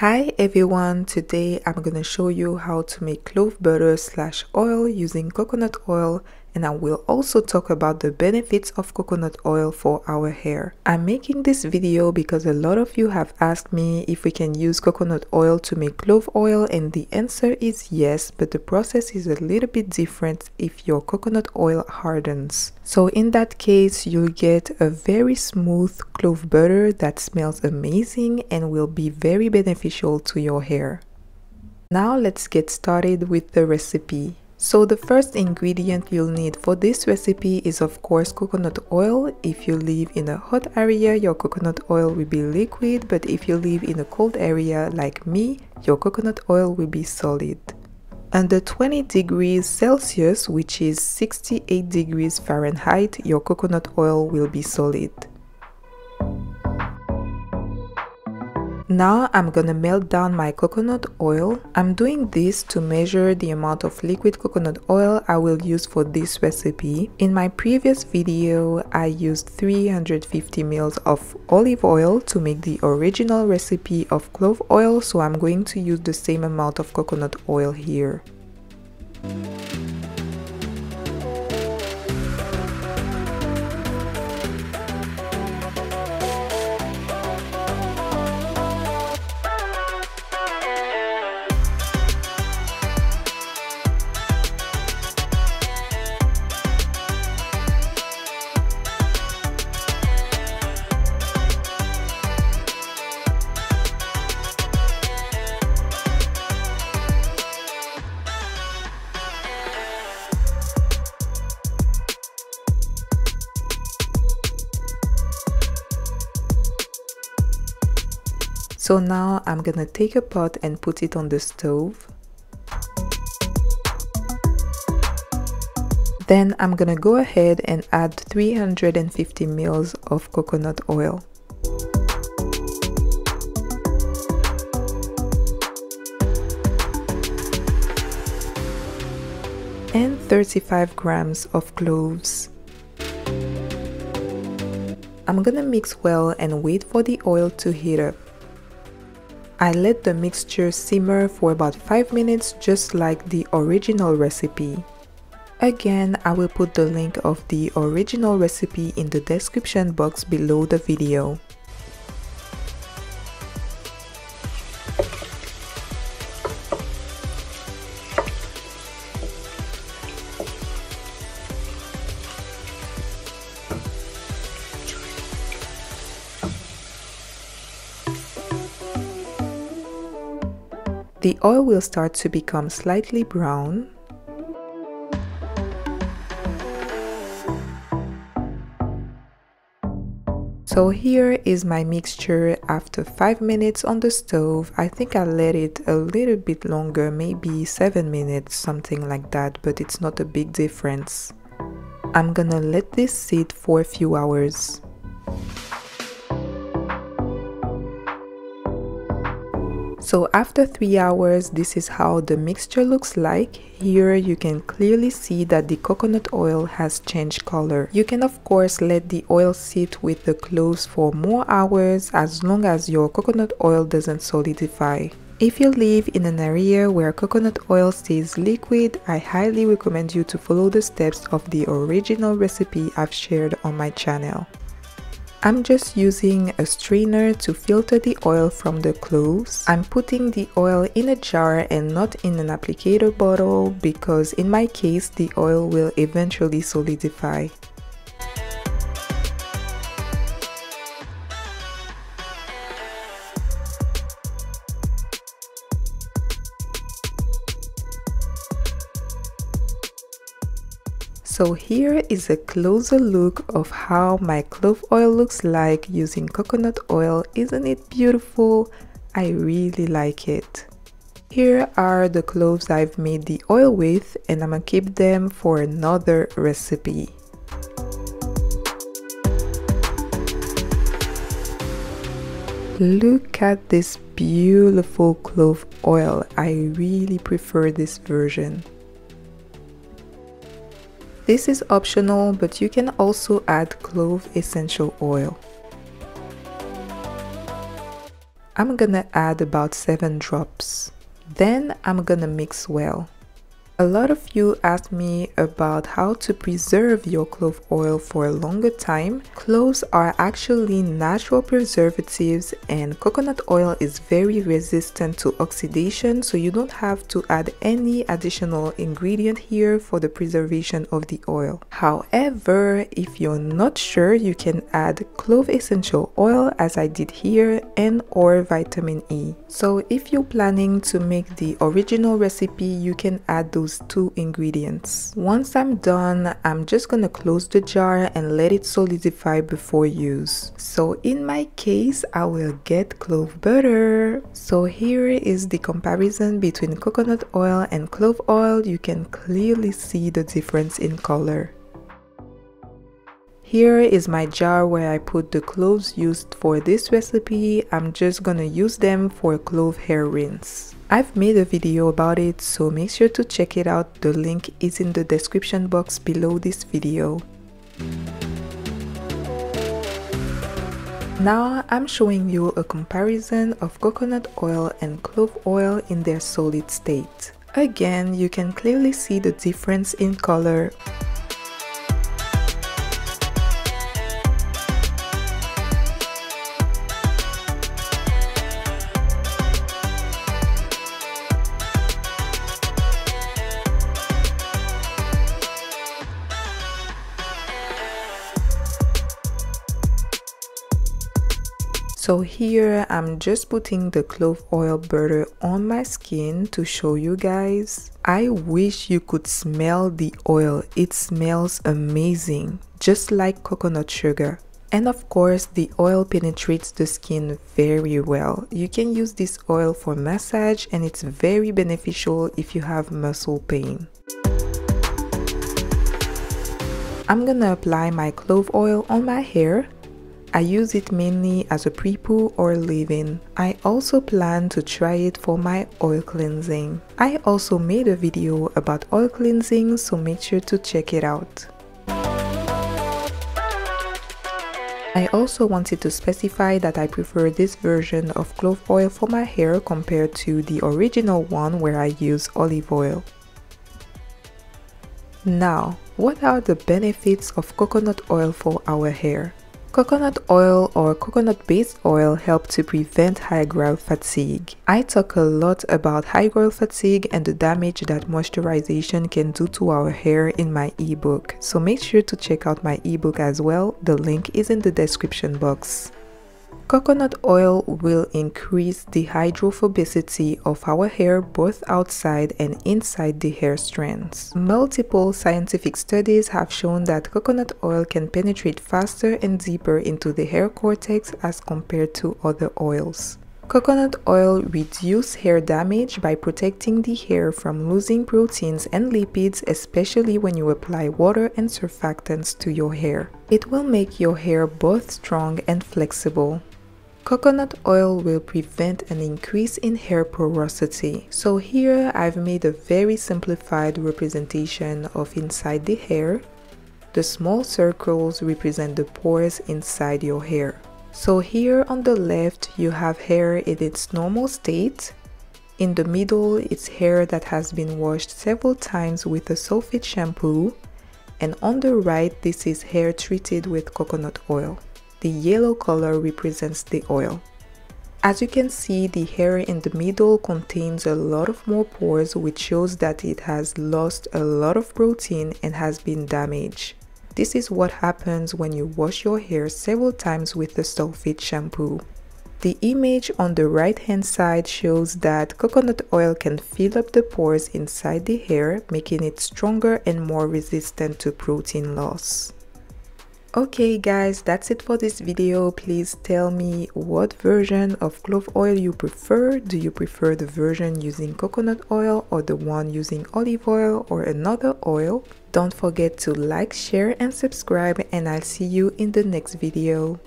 Hi everyone, today I'm gonna show you how to make clove butter / oil using coconut oil, and I will also talk about the benefits of coconut oil for our hair. I'm making this video because a lot of you have asked me if we can use coconut oil to make clove oil, and the answer is yes, but the process is a little bit different if your coconut oil hardens. So in that case, you'll get a very smooth clove butter that smells amazing and will be very beneficial to your hair. Now let's get started with the recipe. So the first ingredient you'll need for this recipe is of course coconut oil. If you live in a hot area, your coconut oil will be liquid, but if you live in a cold area like me, your coconut oil will be solid. Under 20 degrees Celsius, which is 68 degrees Fahrenheit, your coconut oil will be solid. Now I'm gonna melt down my coconut oil. I'm doing this to measure the amount of liquid coconut oil I will use for this recipe. In my previous video, I used 350 ml of olive oil to make the original recipe of clove oil, so I'm going to use the same amount of coconut oil here. So now I'm gonna take a pot and put it on the stove. Then I'm gonna go ahead and add 350 ml of coconut oil. And 35 grams of cloves. I'm gonna mix well and wait for the oil to heat up. I let the mixture simmer for about 5 minutes, just like the original recipe. Again, I will put the link of the original recipe in the description box below the video. The oil will start to become slightly brown. So here is my mixture after 5 minutes on the stove. I think I let it a little bit longer, maybe 7 minutes, something like that, but it's not a big difference. I'm gonna let this sit for a few hours. So after 3 hours, this is how the mixture looks like. Here you can clearly see that the coconut oil has changed color. You can of course let the oil sit with the cloves for more hours as long as your coconut oil doesn't solidify. If you live in an area where coconut oil stays liquid, I highly recommend you to follow the steps of the original recipe I've shared on my channel. I'm just using a strainer to filter the oil from the cloves. I'm putting the oil in a jar and not in an applicator bottle because in my case the oil will eventually solidify. So here is a closer look of how my clove oil looks like using coconut oil. Isn't it beautiful? I really like it. Here are the cloves I've made the oil with, and I'm gonna keep them for another recipe. Look at this beautiful clove oil. I really prefer this version. This is optional, but you can also add clove essential oil. I'm gonna add about 7 drops. Then I'm gonna mix well. A lot of you asked me about how to preserve your clove oil for a longer time. Cloves are actually natural preservatives and coconut oil is very resistant to oxidation, so you don't have to add any additional ingredient here for the preservation of the oil. However, if you're not sure, you can add clove essential oil as I did here and or vitamin E. So if you're planning to make the original recipe, you can add those 2 ingredients. Once I'm done, I'm just gonna close the jar and let it solidify before use. So in my case, I will get clove butter. So here is the comparison between coconut oil and clove oil. You can clearly see the difference in color. Here is my jar where I put the cloves used for this recipe. I'm just gonna use them for clove hair rinse. I've made a video about it, so make sure to check it out. The link is in the description box below this video. Now I'm showing you a comparison of coconut oil and clove oil in their solid state. Again, you can clearly see the difference in color. So here I'm just putting the clove oil butter on my skin to show you guys. I wish you could smell the oil. It smells amazing, just like coconut sugar. And of course, the oil penetrates the skin very well. You can use this oil for massage and it's very beneficial if you have muscle pain. I'm gonna apply my clove oil on my hair. I use it mainly as a pre-poo or leave-in. I also plan to try it for my oil cleansing. I also made a video about oil cleansing, so make sure to check it out. I also wanted to specify that I prefer this version of clove oil for my hair compared to the original one where I use olive oil. Now, what are the benefits of coconut oil for our hair? Coconut oil or coconut-based oil help to prevent hair growth fatigue. I talk a lot about hair growth fatigue and the damage that moisturization can do to our hair in my ebook. So make sure to check out my ebook as well. The link is in the description box. Coconut oil will increase the hydrophobicity of our hair both outside and inside the hair strands. Multiple scientific studies have shown that coconut oil can penetrate faster and deeper into the hair cortex as compared to other oils. Coconut oil reduces hair damage by protecting the hair from losing proteins and lipids, especially when you apply water and surfactants to your hair. It will make your hair both strong and flexible. Coconut oil will prevent an increase in hair porosity. So here I've made a very simplified representation of inside the hair. The small circles represent the pores inside your hair. So here on the left you have hair in its normal state. In the middle it's hair that has been washed several times with a sulfate shampoo. And on the right this is hair treated with coconut oil. The yellow color represents the oil. As you can see, the hair in the middle contains a lot of more pores, which shows that it has lost a lot of protein and has been damaged. This is what happens when you wash your hair several times with the sulfate shampoo. The image on the right hand side shows that coconut oil can fill up the pores inside the hair, making it stronger and more resistant to protein loss. Okay guys, that's it for this video. Please tell me what version of clove oil you prefer. Do you prefer the version using coconut oil or the one using olive oil or another oil? Don't forget to like, share and subscribe, and I'll see you in the next video.